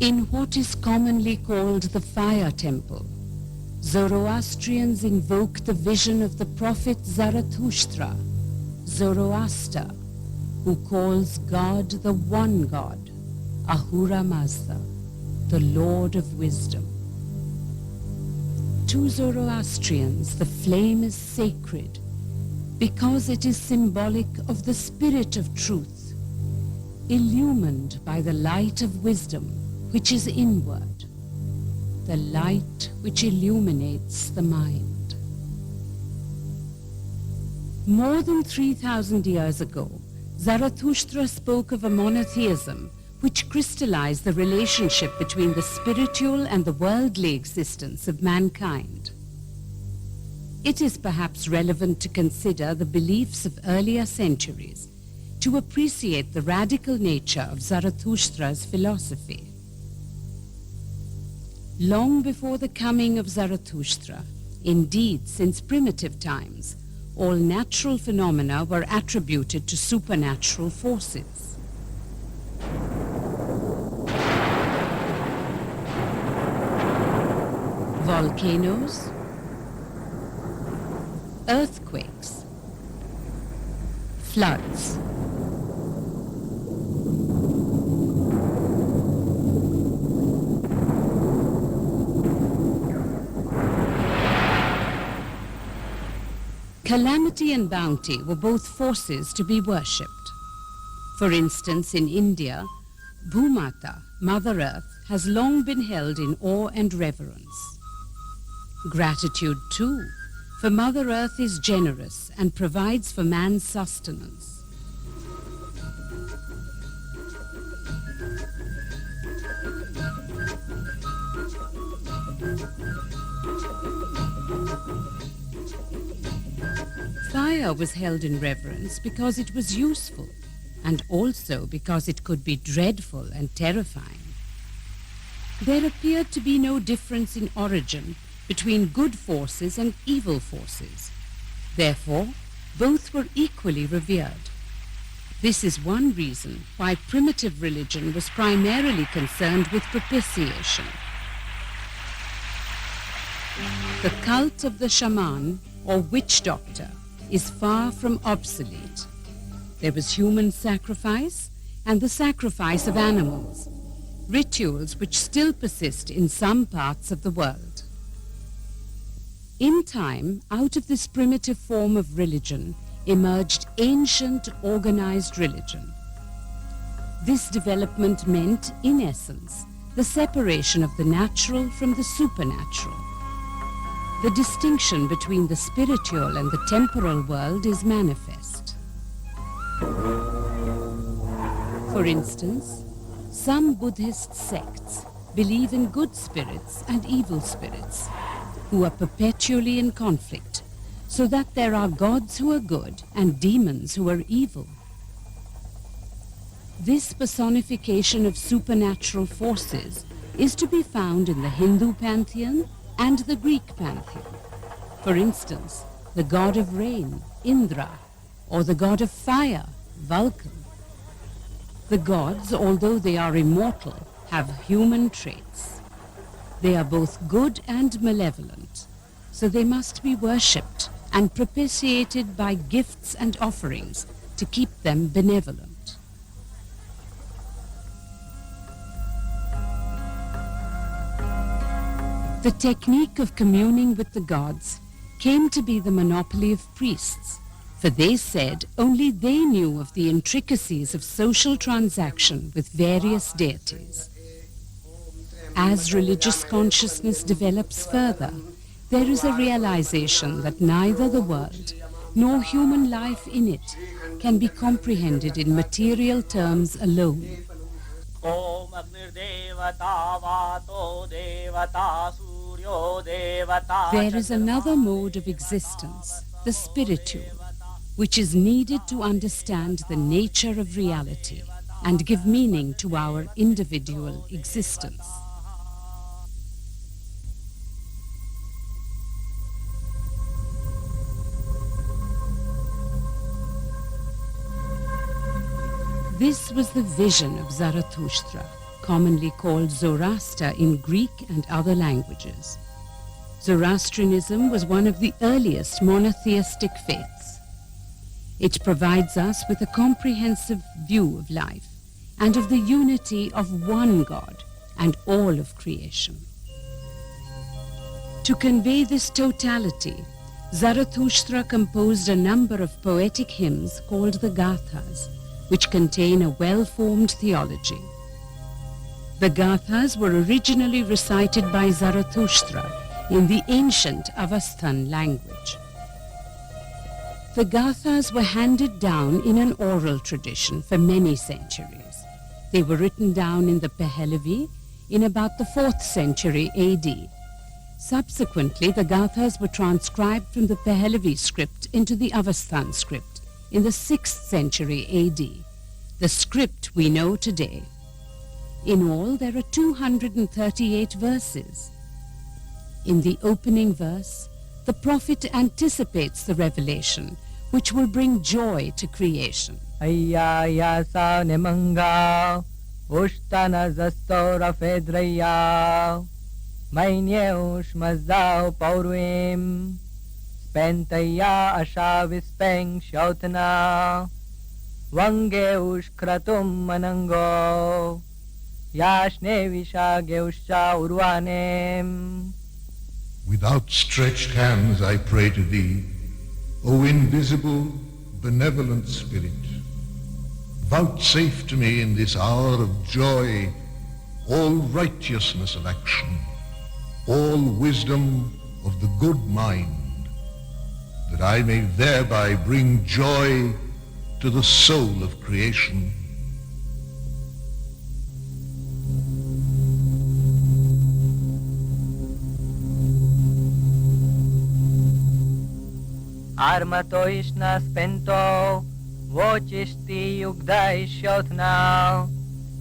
In what is commonly called the Fire Temple, Zoroastrians invoke the vision of the prophet Zarathustra, Zoroaster, who calls God the one God, Ahura Mazda, the Lord of Wisdom. To Zoroastrians, the flame is sacred because it is symbolic of the spirit of truth, illumined by the light of wisdom, which is inward, the light which illuminates the mind. More than 3,000 years ago, Zarathustra spoke of a monotheism which crystallized the relationship between the spiritual and the worldly existence of mankind. It is perhaps relevant to consider the beliefs of earlier centuries to appreciate the radical nature of Zarathustra's philosophy. Long before the coming of Zarathustra, indeed since primitive times, all natural phenomena were attributed to supernatural forces. Volcanoes, earthquakes, floods, calamity and bounty were both forces to be worshipped. For instance, in India, Bhumata, Mother Earth, has long been held in awe and reverence. Gratitude too, for Mother Earth is generous and provides for man's sustenance. Fire was held in reverence because it was useful, and also because it could be dreadful and terrifying. There appeared to be no difference in origin between good forces and evil forces. Therefore, both were equally revered. This is one reason why primitive religion was primarily concerned with propitiation. The cult of the shaman, or witch doctor, is far from obsolete. There was human sacrifice and the sacrifice of animals, rituals which still persist in some parts of the world. In time, out of this primitive form of religion emerged ancient organized religion. This development meant, in essence, the separation of the natural from the supernatural. The distinction between the spiritual and the temporal world is manifest. For instance, some Buddhist sects believe in good spirits and evil spirits, who are perpetually in conflict, so that there are gods who are good and demons who are evil. This personification of supernatural forces is to be found in the Hindu pantheon and the Greek pantheon. For instance, the god of rain, Indra, or the god of fire, Vulcan. The gods, although they are immortal, have human traits. They are both good and malevolent, so they must be worshipped and propitiated by gifts and offerings to keep them benevolent. The technique of communing with the gods came to be the monopoly of priests, for they said only they knew of the intricacies of social transaction with various deities. As religious consciousness develops further, there is a realization that neither the world nor human life in it can be comprehended in material terms alone. There is another mode of existence, the spiritual, which is needed to understand the nature of reality and give meaning to our individual existence. This was the vision of Zarathustra, commonly called Zoroaster in Greek and other languages. Zoroastrianism was one of the earliest monotheistic faiths. It provides us with a comprehensive view of life and of the unity of one God and all of creation. To convey this totality, Zarathustra composed a number of poetic hymns called the Gathas, which contain a well-formed theology. The Gathas were originally recited by Zarathustra in the ancient Avasthan language. The Gathas were handed down in an oral tradition for many centuries. They were written down in the Pahlavi in about the 4th century AD. Subsequently, the Gathas were transcribed from the Pahlavi script into the Avasthan script in the 6th century AD, the script we know today. In all, there are 238 verses. In the opening verse, the prophet anticipates the revelation, which will bring joy to creation. Ayya yasa nemanga, ushtana zastora fedraya, mainyeush mazao pauruim, spentaya ashavis peng shautana, wangeush kratum manango, yashne vishageusha urvanem. With outstretched hands I pray to thee, O invisible, benevolent Spirit. Vouchsafe to me in this hour of joy all righteousness of action, all wisdom of the good mind, that I may thereby bring joy to the soul of creation. Armato ishna spento, vochisti yugda ishotna,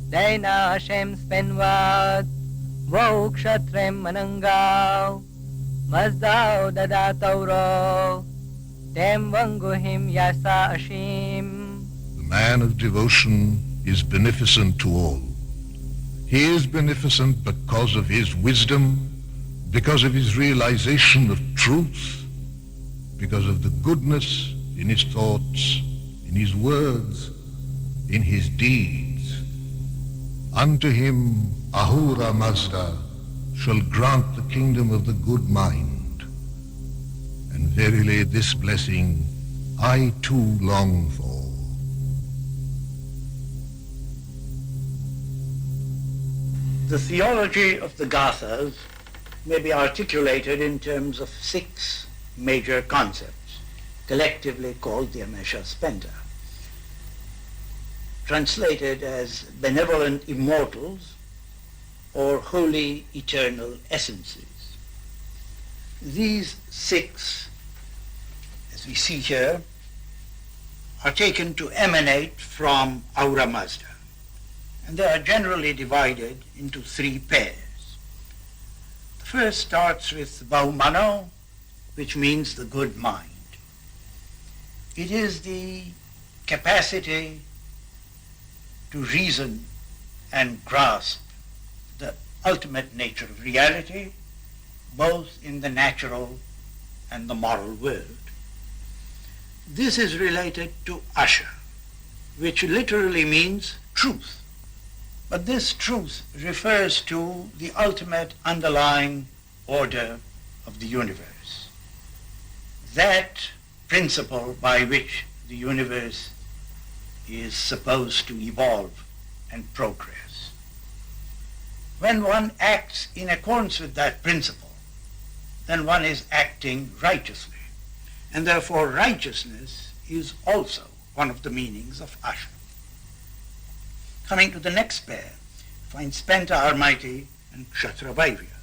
Daina Hashem spenvat, vo kshatrem manangao, mazdao dadatauro, tem vanguhim yasa ashim. The man of devotion is beneficent to all. He is beneficent because of his wisdom, because of his realization of truth, because of the goodness in his thoughts, in his words, in his deeds. Unto him Ahura Mazda shall grant the kingdom of the good mind. And verily this blessing I too long for. The theology of the Gathas may be articulated in terms of 6 major concepts, collectively called the Amesha Spenta, translated as benevolent immortals or holy eternal essences. These 6, as we see here, are taken to emanate from Ahura Mazda, and they are generally divided into 3 pairs. The first starts with Baumano, which means the good mind. It is the capacity to reason and grasp the ultimate nature of reality, both in the natural and the moral world. This is related to Asha, which literally means truth. But this truth refers to the ultimate underlying order of the universe. That principle by which the universe is supposed to evolve and progress. When one acts in accordance with that principle, then one is acting righteously. And therefore righteousness is also one of the meanings of Asha. Coming to the next pair, find Spenta Almighty and Kshatra Vairya.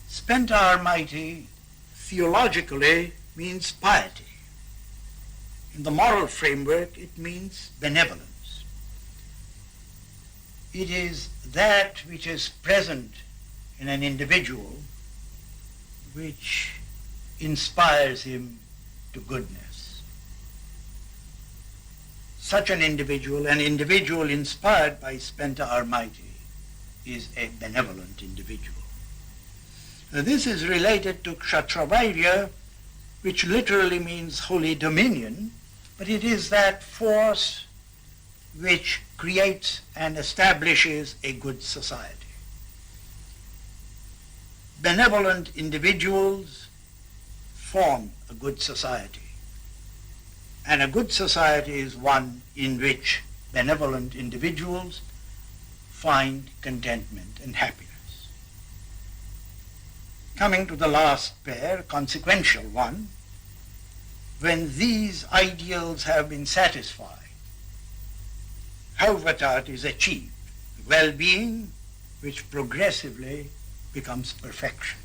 Spenta Almighty theologically means piety. In the moral framework, it means benevolence. It is that which is present in an individual which inspires him to goodness. Such an individual inspired by Spenta Almighty, is a benevolent individual. This is related to Kshatravirya, which literally means holy dominion, but it is that force which creates and establishes a good society. Benevolent individuals form a good society, and a good society is one in which benevolent individuals find contentment and happiness. Coming to the last pair, consequential one, when these ideals have been satisfied, Hauvatat is achieved, well-being which progressively becomes perfection.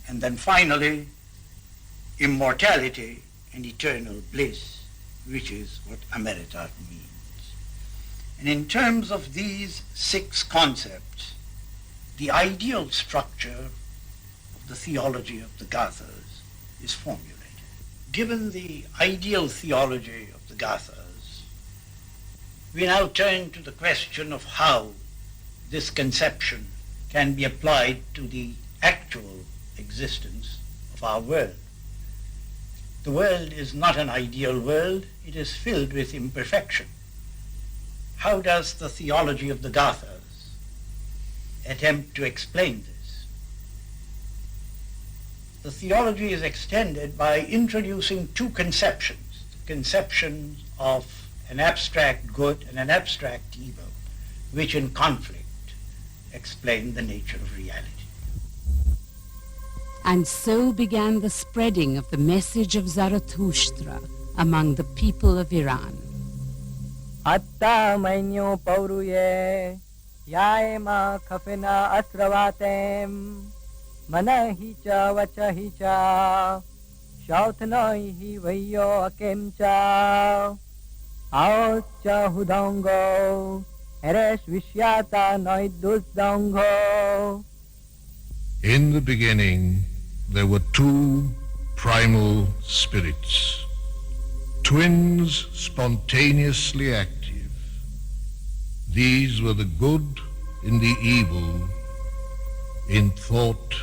And then finally, immortality and eternal bliss, which is what Amaritat means. And in terms of these 6 concepts, the ideal structure of the theology of the Gathas is formulated. Given the ideal theology of the Gathas, we now turn to the question of how this conception can be applied to the actual existence of our world. The world is not an ideal world, it is filled with imperfection. How does the theology of the Gathas attempt to explain this? The theology is extended by introducing 2 conceptions, the conceptions of an abstract good and an abstract evil, which in conflict explain the nature of reality. And so began the spreading of the message of Zarathustra among the people of Iran. Atta mainyo pauruye yaema khafina asravatem manahi cha vachahi cha shauthnoi hi vayo akem cha aot cha hudongo eresh vishyata noidus dongo. In the beginning, there were 2 primal spirits, twins spontaneously active. These were the good and the evil in thought,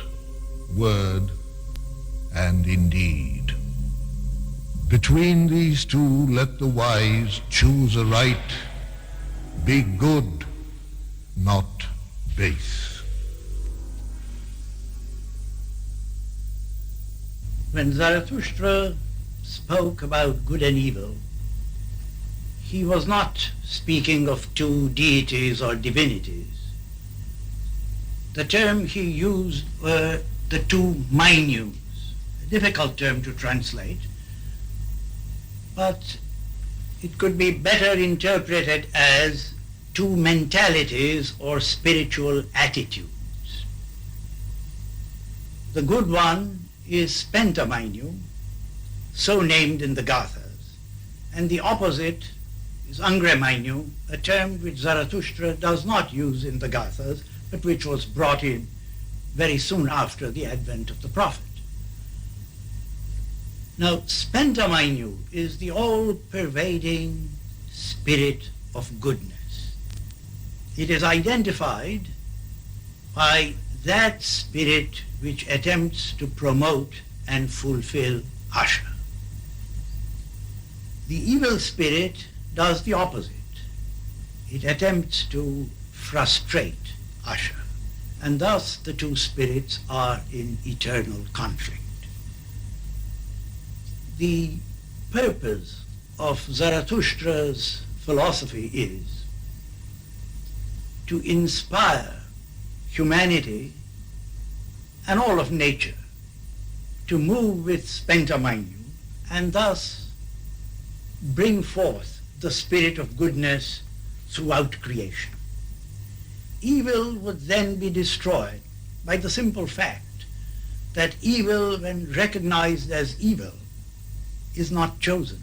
word, and in deed. Between these 2, let the wise choose aright. Be good, not base. When Zarathustra spoke about good and evil, he was not speaking of 2 deities or divinities. The term he used were the 2 minus, a difficult term to translate, but it could be better interpreted as 2 mentalities or spiritual attitudes. The good one is Pentaminyu, so named in the Gathas, and the opposite is Angreminyu, a term which Zarathustra does not use in the Gathas, but which was brought in very soon after the advent of the prophet. Now, Spentaminyu is the all-pervading spirit of goodness. It is identified by that spirit which attempts to promote and fulfill Asha. The evil spirit does the opposite. It attempts to frustrate Asha, and thus the 2 spirits are in eternal conflict. The purpose of Zarathustra's philosophy is to inspire humanity and all of nature to move with Spentaminyu and thus bring forth the spirit of goodness throughout creation. Evil would then be destroyed by the simple fact that evil, when recognized as evil, is not chosen.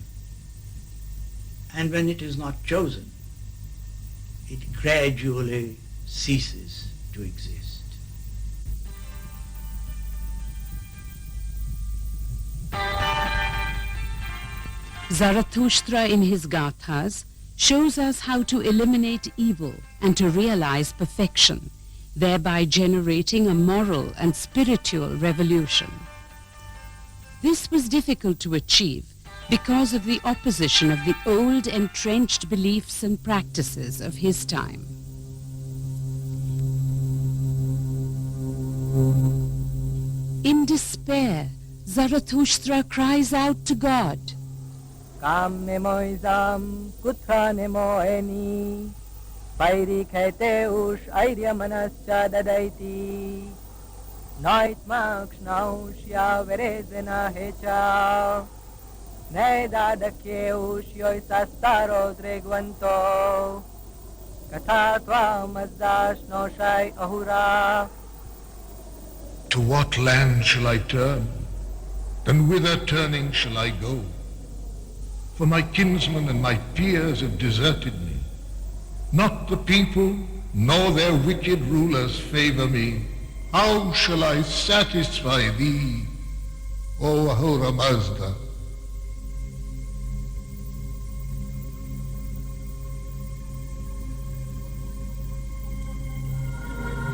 And when it is not chosen, it gradually ceases to exist. Zarathustra in his Gathas shows us how to eliminate evil and to realize perfection, thereby generating a moral and spiritual revolution. This was difficult to achieve because of the opposition of the old entrenched beliefs and practices of his time. In despair, Zarathustra cries out to God, Kam nemo izam, kutra nemo eni, pairi khete ush airya manascha dadaiti, noit maksh naush ya verezena hecha, ne dadakye ush yoi sastaro dregvanto, katha tva mazdash noshai ahura. To what land shall I turn? And whither turning shall I go? For my kinsmen and my peers have deserted me. Not the people, nor their wicked rulers favor me. How shall I satisfy thee, O Ahura Mazda?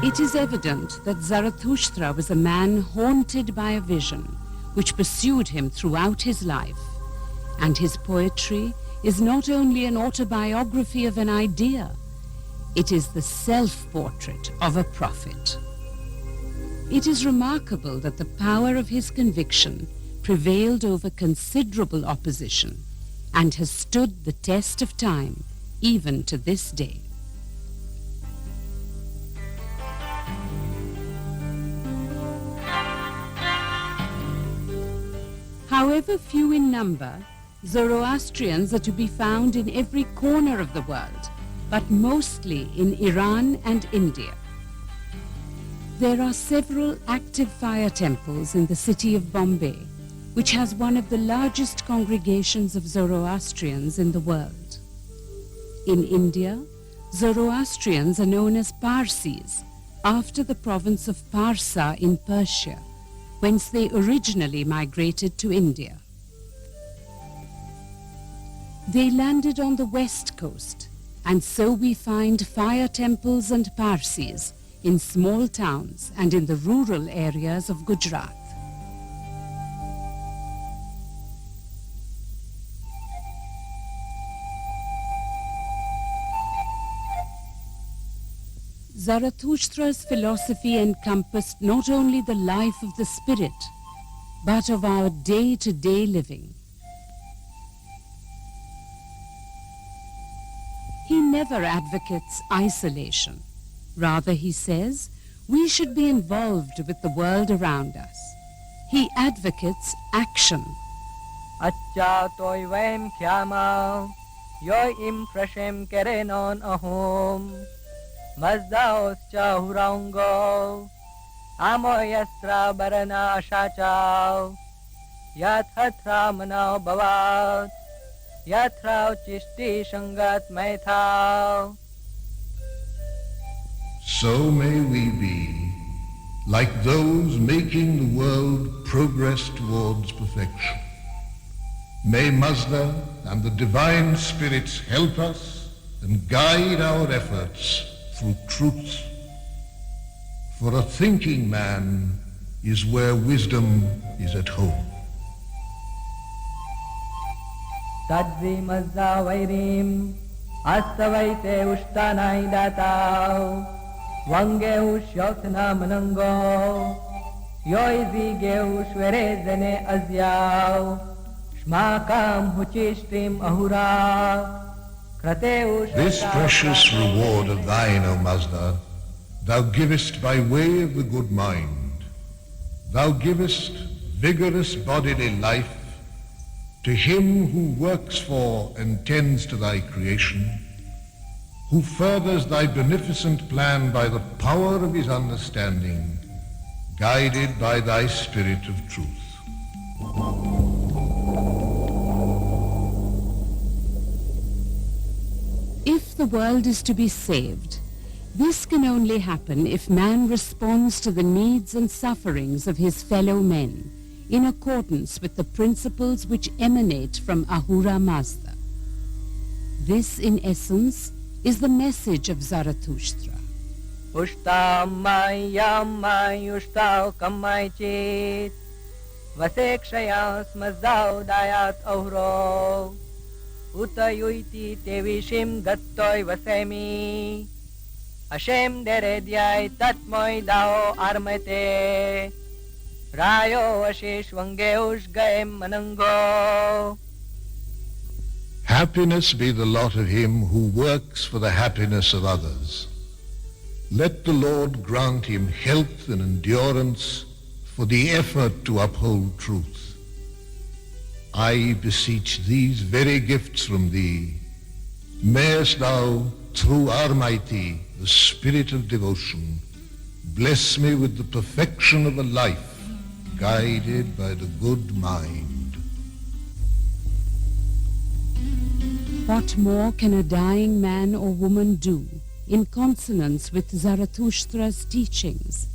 It is evident that Zarathustra was a man haunted by a vision which pursued him throughout his life, and his poetry is not only an autobiography of an idea, it is the self-portrait of a prophet. It is remarkable that the power of his conviction prevailed over considerable opposition and has stood the test of time even to this day. However few in number, Zoroastrians are to be found in every corner of the world, but mostly in Iran and India. There are several active fire temples in the city of Bombay, which has one of the largest congregations of Zoroastrians in the world. In India, Zoroastrians are known as Parsis, after the province of Parsa in Persia, whence they originally migrated to India. They landed on the west coast, and so we find fire temples and Parsis in small towns and in the rural areas of Gujarat. Zarathustra's philosophy encompassed not only the life of the spirit, but of our day-to-day living. He never advocates isolation. Rather, he says, we should be involved with the world around us. He advocates action. Accha toi vaim khyama, yo im prashem kerenon ahom, mazdaos cha hurango, amo yastra barana ashachao, yat hatra manao bhavat, yatra chishti shangat maithao. So may we be, like those making the world progress towards perfection. May Mazda and the divine spirits help us and guide our efforts through truth. For a thinking man is where wisdom is at home. Tadzi mazda vairim, astavaite ushtanai datao, vange ushyotna manango, yoizi ge ushverezene azyao, shmakam huchishtim ahura, krate This precious reward of thine, O Mazda, thou givest by way of the good mind. Thou givest vigorous bodily life to him who works for and tends to thy creation, who furthers thy beneficent plan by the power of his understanding, guided by thy spirit of truth. If the world is to be saved, this can only happen if man responds to the needs and sufferings of his fellow men in accordance with the principles which emanate from Ahura Mazda. This, in essence, is the message of Zarathustra. Ushta mai ushta kamai chit vasekshaya smazau dayat ohro utayuiti tevishim gattoi vasemi Hashem deredyai tatmoi dao armete rayo ashish vangeush gaem manango. Happiness be the lot of him who works for the happiness of others. Let the Lord grant him health and endurance for the effort to uphold truth. I beseech these very gifts from thee. Mayest thou, through Almighty, the spirit of devotion, bless me with the perfection of a life guided by the good mind. What more can a dying man or woman do in consonance with Zarathustra's teachings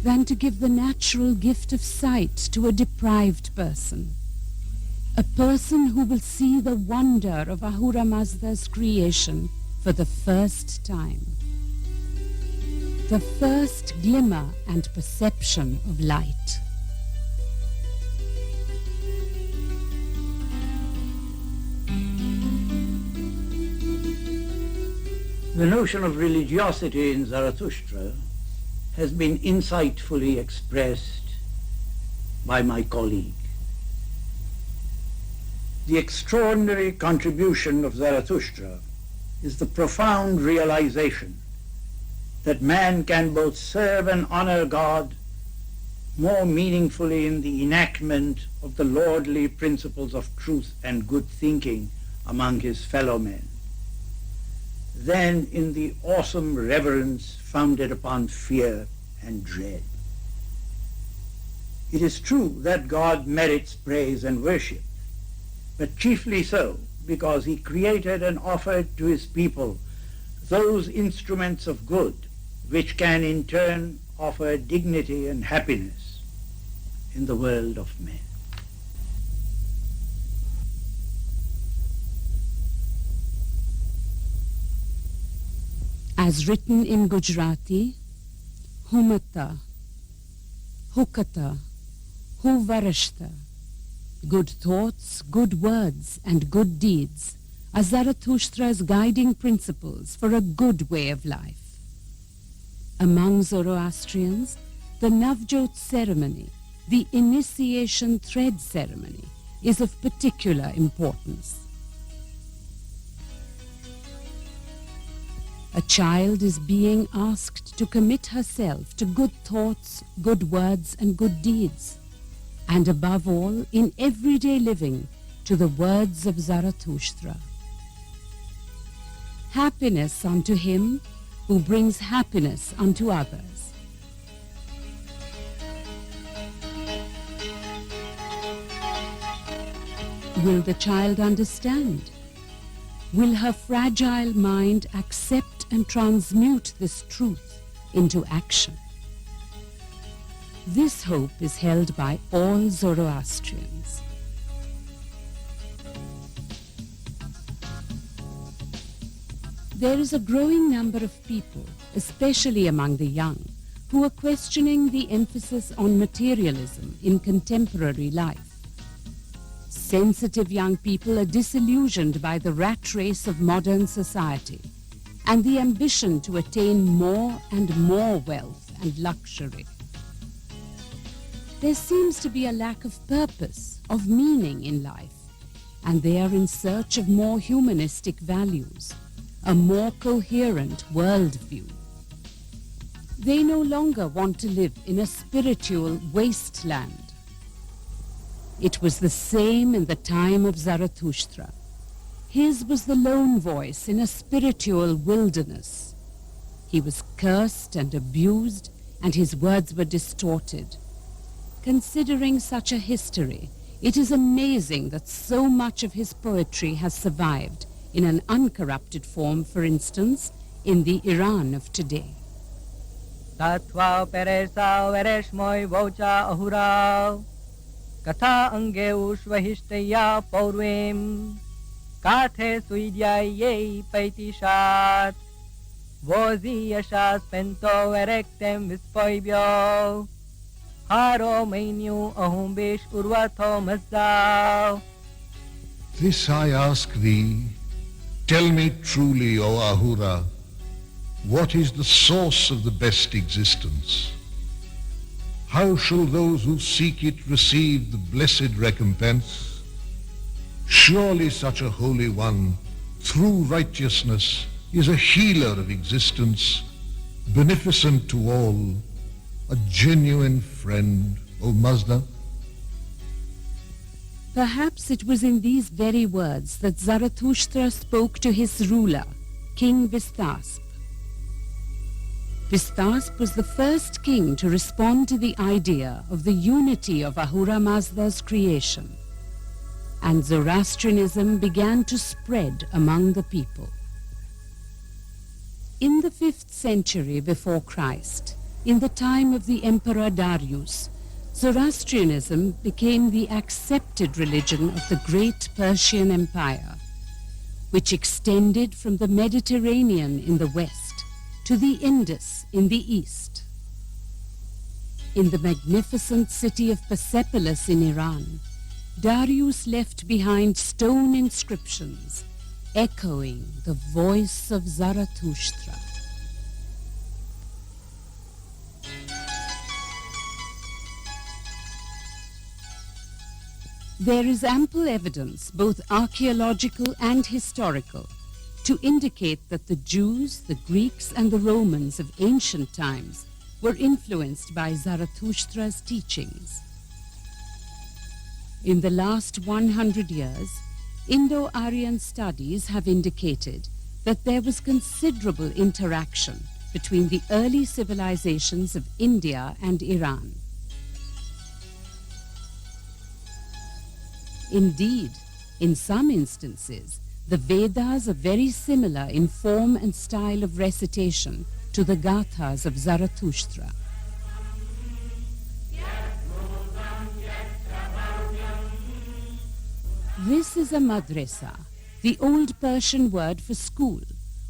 than to give the natural gift of sight to a deprived person? A person who will see the wonder of Ahura Mazda's creation for the first time. The first glimmer and perception of light. The notion of religiosity in Zarathustra has been insightfully expressed by my colleague. The extraordinary contribution of Zarathustra is the profound realization that man can both serve and honor God more meaningfully in the enactment of the lordly principles of truth and good thinking among his fellow men than in the awesome reverence founded upon fear and dread. It is true that God merits praise and worship, but chiefly so because he created and offered to his people those instruments of good which can in turn offer dignity and happiness in the world of men. As written in Gujarati, Humata, Hukata, Huvarashta, good thoughts, good words, and good deeds are Zarathustra's guiding principles for a good way of life. Among Zoroastrians, the Navjot ceremony, the initiation thread ceremony, is of particular importance. A child is being asked to commit herself to good thoughts, good words, and good deeds, and above all, in everyday living, to the words of Zarathustra. Happiness unto him who brings happiness unto others. Will the child understand? Will her fragile mind accept and transmute this truth into action? This hope is held by all Zoroastrians. There is a growing number of people, especially among the young, who are questioning the emphasis on materialism in contemporary life. Sensitive young people are disillusioned by the rat race of modern society and the ambition to attain more and more wealth and luxury. There seems to be a lack of purpose, of meaning in life, and they are in search of more humanistic values, a more coherent worldview. They no longer want to live in a spiritual wasteland. It was the same in the time of Zarathustra. His was the lone voice in a spiritual wilderness. He was cursed and abused, and his words were distorted. Considering such a history, it is amazing that so much of his poetry has survived in an uncorrupted form, for instance, in the Iran of today. Tatva peresa vereshmoy vocha ahura katha ange ushvahistaya paurvim Kathe suidiae paitishat. Vozi yashas pento erectem vispoibio. Haro menu ahumbish urvato mazdao. This I ask thee, tell me truly, O Ahura, what is the source of the best existence? How shall those who seek it receive the blessed recompense? Surely such a holy one, through righteousness, is a healer of existence, beneficent to all, a genuine friend, O Mazda. Perhaps it was in these very words that Zarathustra spoke to his ruler, King Vistasp. Vistasp was the first king to respond to the idea of the unity of Ahura Mazda's creation, and Zoroastrianism began to spread among the people. In the 5th century before Christ, in the time of the Emperor Darius, Zoroastrianism became the accepted religion of the great Persian Empire, which extended from the Mediterranean in the west to the Indus in the east. In the magnificent city of Persepolis in Iran, Darius left behind stone inscriptions echoing the voice of Zarathustra. There is ample evidence, both archaeological and historical, to indicate that the Jews, the Greeks, and the Romans of ancient times were influenced by Zarathustra's teachings. In the last 100 years, Indo-Aryan studies have indicated that there was considerable interaction between the early civilizations of India and Iran. Indeed, in some instances, the Vedas are very similar in form and style of recitation to the Gathas of Zarathustra. This is a madrasa, the old Persian word for school,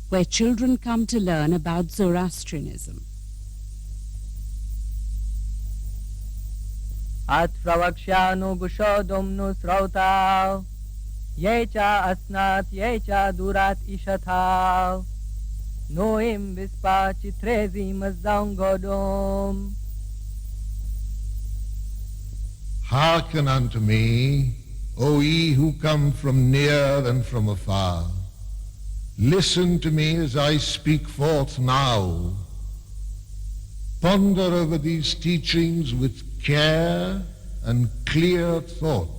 where children come to learn about Zoroastrianism. At pravakshyanu gushodumnu srautav. Yecha asnat yecha durat ishathav. Noim vispa chitrezi mazzangodum. Hearken unto me, O ye who come from near and from afar. Listen to me as I speak forth now. Ponder over these teachings with care and clear thought.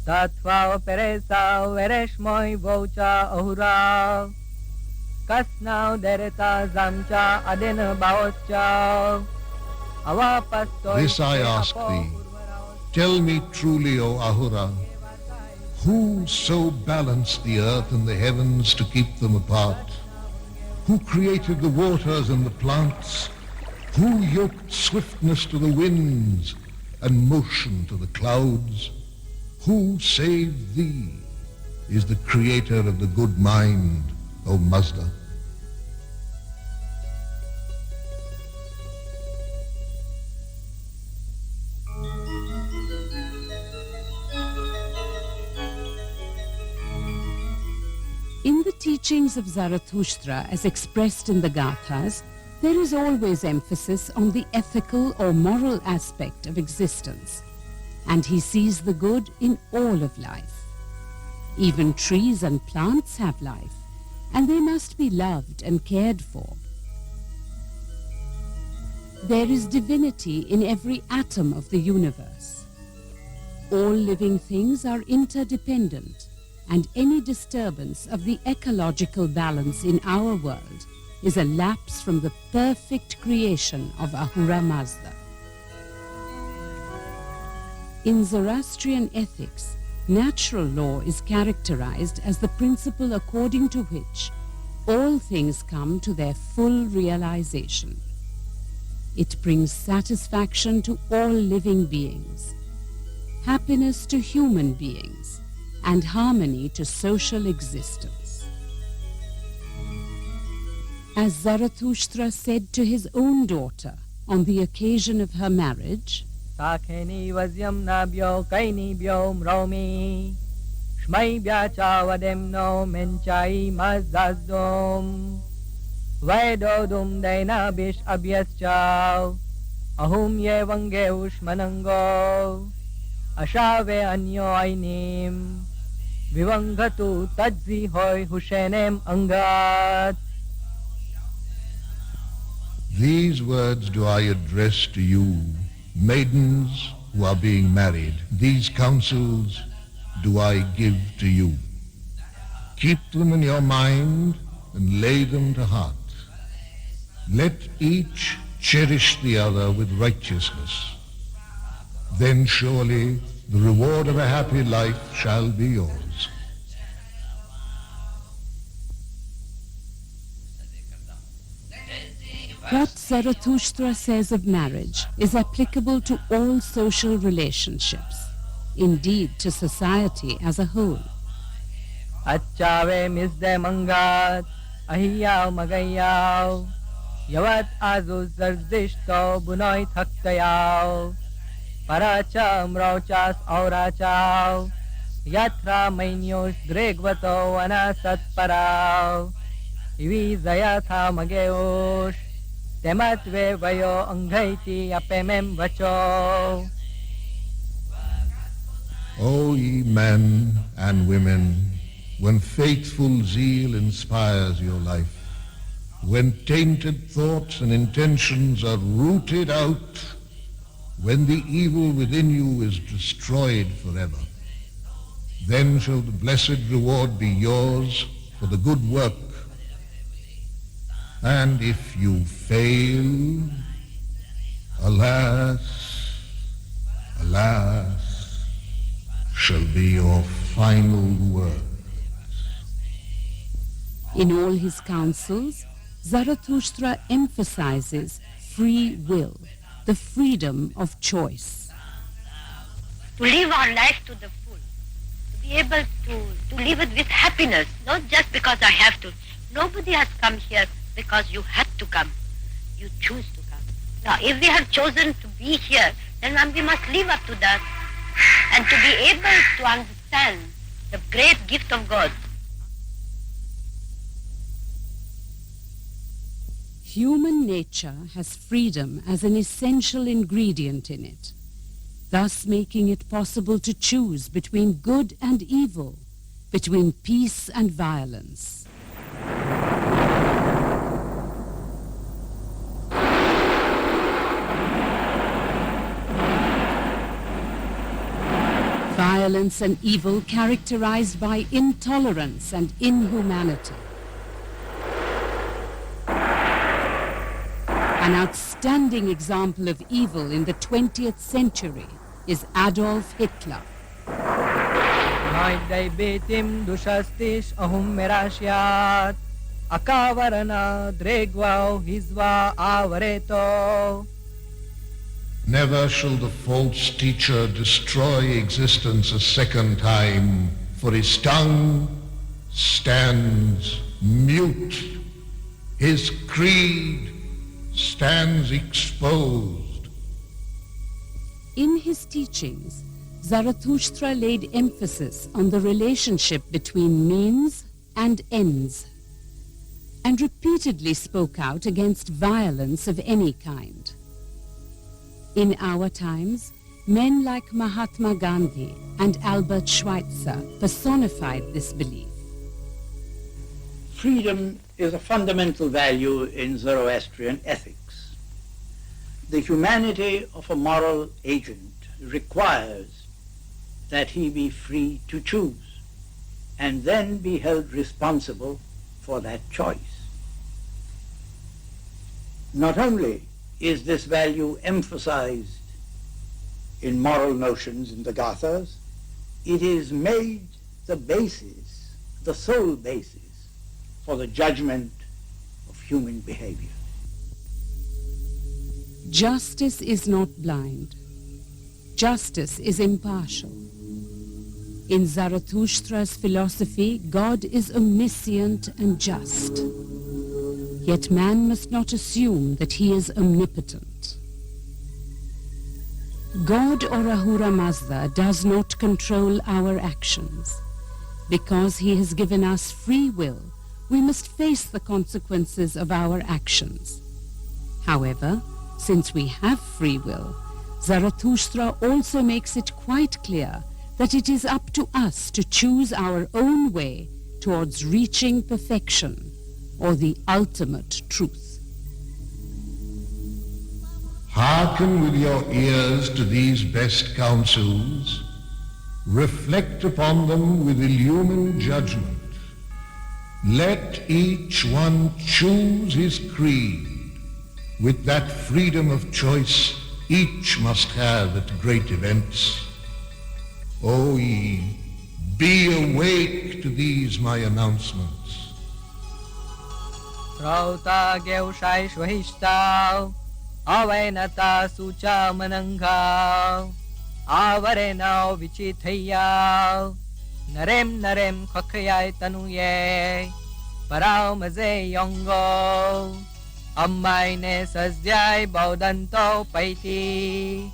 Tatva peresa vereshmoi vocha ahura. Kasnau dereta zamcha adena baoscha. This I ask thee, tell me truly, O Ahura, who so balanced the earth and the heavens to keep them apart? Who created the waters and the plants? Who yoked swiftness to the winds and motion to the clouds? Who save thee is the creator of the good mind, O Mazda. In the teachings of Zarathustra as expressed in the Gathas, there is always emphasis on the ethical or moral aspect of existence, and he sees the good in all of life. Even trees and plants have life, and they must be loved and cared for. There is divinity in every atom of the universe. All living things are interdependent, and any disturbance of the ecological balance in our world is a lapse from the perfect creation of Ahura Mazda. In Zoroastrian ethics, natural law is characterized as the principle according to which all things come to their full realization. It brings satisfaction to all living beings, happiness to human beings, and harmony to social existence. As Zarathustra said to his own daughter on the occasion of her marriage, Sakheni vasyam nabyo kainibyo mromi Shmai byacha vademno menchai mazazdom Vaidodum dainabish abhyaschav Ahum ye vange ushmanango Ashave anyo ainim Vivangatu tadzi hoy hushenem angat. These words do I address to you, maidens who are being married. These counsels do I give to you. Keep them in your mind and lay them to heart. Let each cherish the other with righteousness. Then surely the reward of a happy life shall be yours. what Zarathustra says of marriage is applicable to all social relationships, indeed to society as a whole. Achave misde mangat ahiyav magayav Yavat azu zardishto bunoy thaktayav Paracha mrauchas aurachav Yatra mainyos dregvato anasat parav Ivi zayatha mageosh Tematve vayo anghaiti apemem vacho. O ye men and women, when faithful zeal inspires your life, when tainted thoughts and intentions are rooted out, when the evil within you is destroyed forever, then shall the blessed reward be yours for the good work. And if you fail, alas, alas, shall be your final word. In all his counsels, Zarathustra emphasizes free will, the freedom of choice. To live our life to the full, to be able to live it with happiness, not just because I have to. Nobody has come here because you had to come. You choose to come. Now, if we have chosen to be here, then we must live up to that and to be able to understand the great gift of God. Human nature has freedom as an essential ingredient in it, thus making it possible to choose between good and evil, between peace and violence. Violence and evil characterized by intolerance and inhumanity. An outstanding example of evil in the 20th century is Adolf Hitler. Naidai betim dushastish ahum merashyat akavarana dregvau hizva avareto. Never shall the false teacher destroy existence a second time, for his tongue stands mute. His creed stands exposed. In his teachings, Zarathustra laid emphasis on the relationship between means and ends, and repeatedly spoke out against violence of any kind. In our times, men like Mahatma Gandhi and Albert Schweitzer personified this belief. Freedom is a fundamental value in Zoroastrian ethics. The humanity of a moral agent requires that he be free to choose and then be held responsible for that choice. Not only is this value emphasized in moral notions in the Gathas, it is made the basis, the sole basis for the judgment of human behavior. Justice is not blind. Justice is impartial. In Zarathustra's philosophy, God is omniscient and just. Yet man must not assume that he is omnipotent. God or Ahura Mazda does not control our actions. Because he has given us free will, we must face the consequences of our actions. However, since we have free will, Zarathustra also makes it quite clear that it is up to us to choose our own way towards reaching perfection or the ultimate truth. Hearken with your ears to these best counsels. Reflect upon them with illumined judgment. Let each one choose his creed with that freedom of choice each must have at great events. O ye, be awake to these my announcements. Rauta Geushai Shwahishtav, Avainata Sucha Mananghav, Avarena Vichithaya, Narem Kakayai Tanuye, Parao Maze Yongo, Ammaine Sasyai Baudanto Paiti.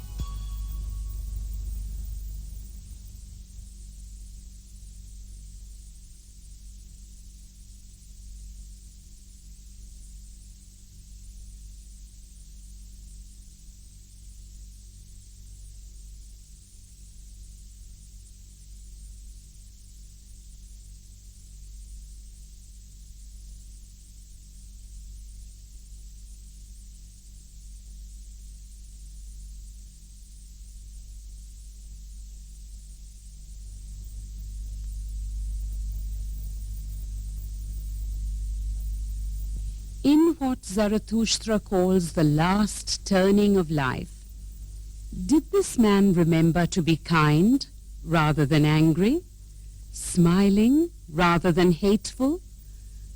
In what Zarathustra calls the last turning of life, did this man remember to be kind rather than angry, smiling rather than hateful,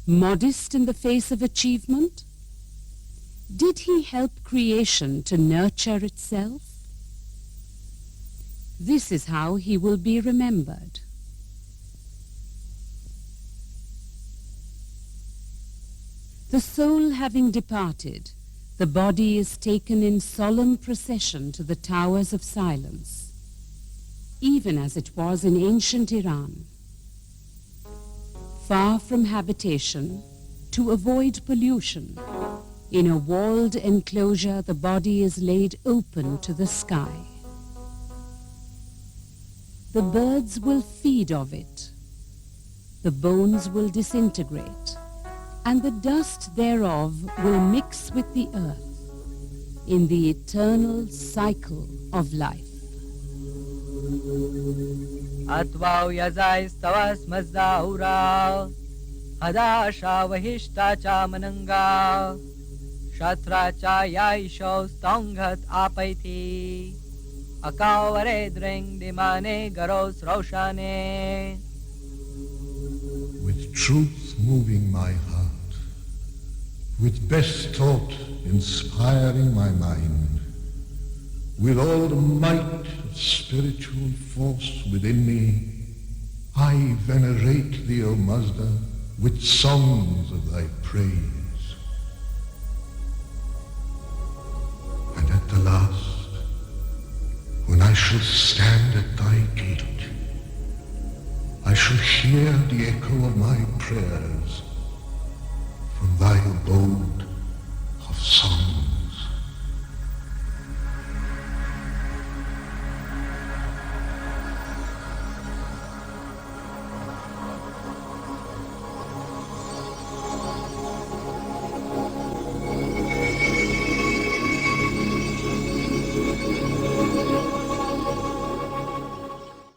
modest in the face of achievement? Did he help creation to nurture itself? This is how he will be remembered. The soul having departed, the body is taken in solemn procession to the towers of silence, even as it was in ancient Iran. Far from habitation, to avoid pollution, in a walled enclosure the body is laid open to the sky. The birds will feed of it, the bones will disintegrate, and the dust thereof will mix with the earth in the eternal cycle of life. Atvau yazai stavas mazdaura, hadasha vahishta cha mananga, shatra cha yaisho stonghat apaiti, akavare dring dimane garos roshane. With truth moving my heart, with best thought inspiring my mind, with all the might of spiritual force within me, I venerate thee, O Mazda, with songs of thy praise. And at the last, when I shall stand at thy gate, I shall hear the echo of my prayers from thy abode